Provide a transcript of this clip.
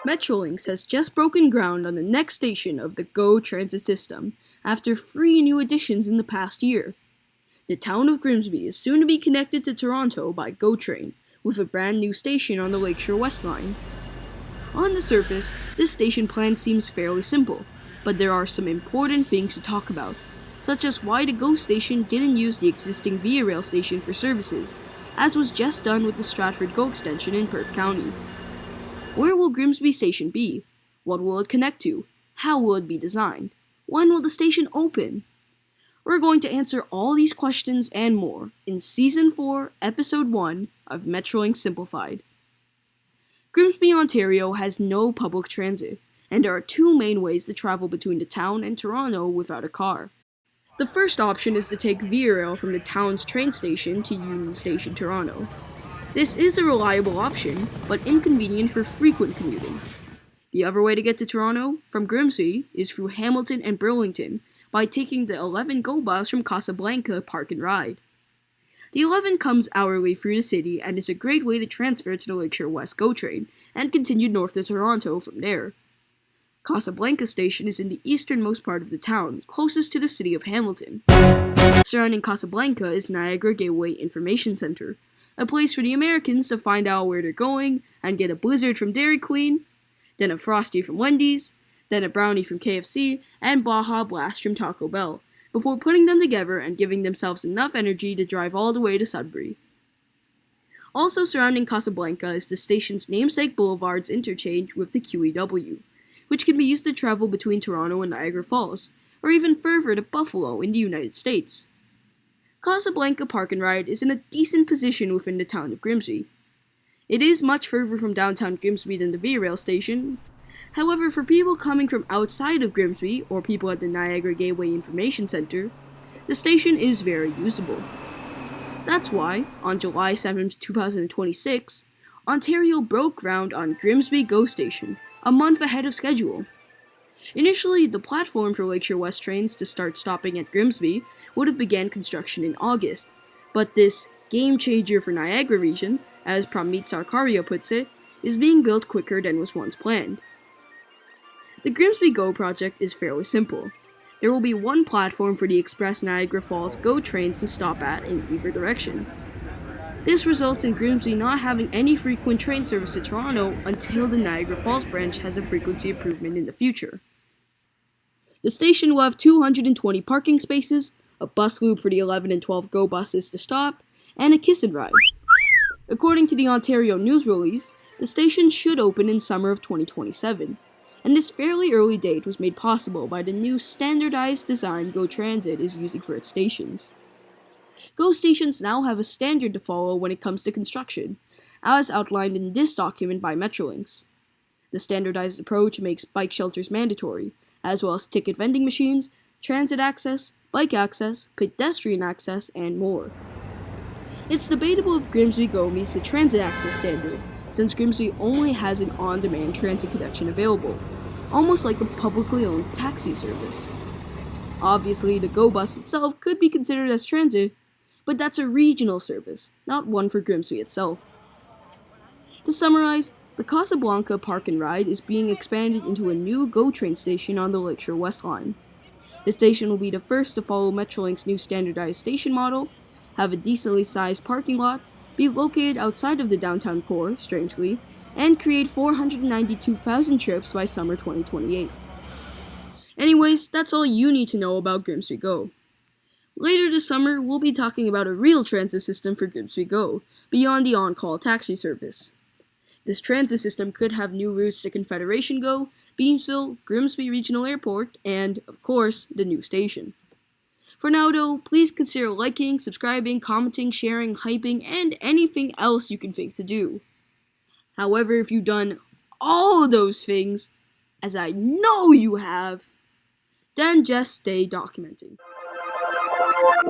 Metrolinx has just broken ground on the next station of the GO transit system after 3 new additions in the past year. The town of Grimsby is soon to be connected to Toronto by GO train, with a brand new station on the Lakeshore West line. On the surface, this station plan seems fairly simple, but there are some important things to talk about, such as why the GO station didn't use the existing Via Rail station for services, as was just done with the Stratford GO extension in Perth County. Where will Grimsby Station be? What will it connect to? How will it be designed? When will the station open? We're going to answer all these questions and more in Season 4, Episode 1 of Metrolinx Simplified. Grimsby, Ontario has no public transit, and there are 2 main ways to travel between the town and Toronto without a car. The first option is to take Via Rail from the town's train station to Union Station, Toronto. This is a reliable option, but inconvenient for frequent commuting. The other way to get to Toronto from Grimsby is through Hamilton and Burlington by taking the 11 GO bus from Casablanca Park and Ride. The 11 comes hourly through the city and is a great way to transfer to the Lakeshore West GO train and continue north to Toronto from there. Casablanca Station is in the easternmost part of the town, closest to the city of Hamilton. Surrounding Casablanca is Niagara Gateway Information Center, a place for the Americans to find out where they're going and get a blizzard from Dairy Queen, then a Frosty from Wendy's, then a brownie from KFC, and Baja Blast from Taco Bell, before putting them together and giving themselves enough energy to drive all the way to Sudbury. Also surrounding Casablanca is the station's namesake boulevard's interchange with the QEW, which can be used to travel between Toronto and Niagara Falls, or even further to Buffalo in the United States. Casablanca Park and Ride is in a decent position within the town of Grimsby. It is much further from downtown Grimsby than the Via Rail station. However, for people coming from outside of Grimsby or people at the Niagara Gateway Information Center, the station is very usable. That's why, on July 7, 2026, Ontario broke ground on Grimsby GO station, a month ahead of schedule. Initially, the platform for Lakeshore West trains to start stopping at Grimsby would have began construction in August, but this game changer for Niagara region, as Pramit Sarkaria puts it, is being built quicker than was once planned. The Grimsby GO project is fairly simple. There will be one platform for the Express Niagara Falls GO trains to stop at in either direction. This results in Grimsby not having any frequent train service to Toronto until the Niagara Falls branch has a frequency improvement in the future. The station will have 220 parking spaces, a bus loop for the 11 and 12 GO buses to stop, and a kiss and ride. According to the Ontario news release, the station should open in summer of 2027, and this fairly early date was made possible by the new standardized design GO Transit is using for its stations. GO stations now have a standard to follow when it comes to construction, as outlined in this document by Metrolinx. The standardized approach makes bike shelters mandatory, as well as ticket vending machines, transit access, bike access, pedestrian access, and more. It's debatable if Grimsby GO meets the transit access standard, since Grimsby only has an on-demand transit connection available, almost like a publicly owned taxi service. Obviously, the GO bus itself could be considered as transit, but that's a regional service, not one for Grimsby itself. To summarize, the Casablanca Park and Ride is being expanded into a new GO train station on the Lakeshore West line. The station will be the first to follow Metrolinx's new standardized station model, have a decently sized parking lot, be located outside of the downtown core, strangely, and create 492,000 trips by summer 2028. Anyways, that's all you need to know about Grimsby GO. Later this summer, we'll be talking about a real transit system for Grimsby GO, beyond the on-call taxi service. This transit system could have new routes to Confederation GO, Beamsville, Grimsby Regional Airport, and, of course, the new station. For now though, please consider liking, subscribing, commenting, sharing, hyping, and anything else you can think to do. However, if you've done all those things, as I know you have, then just stay documenting.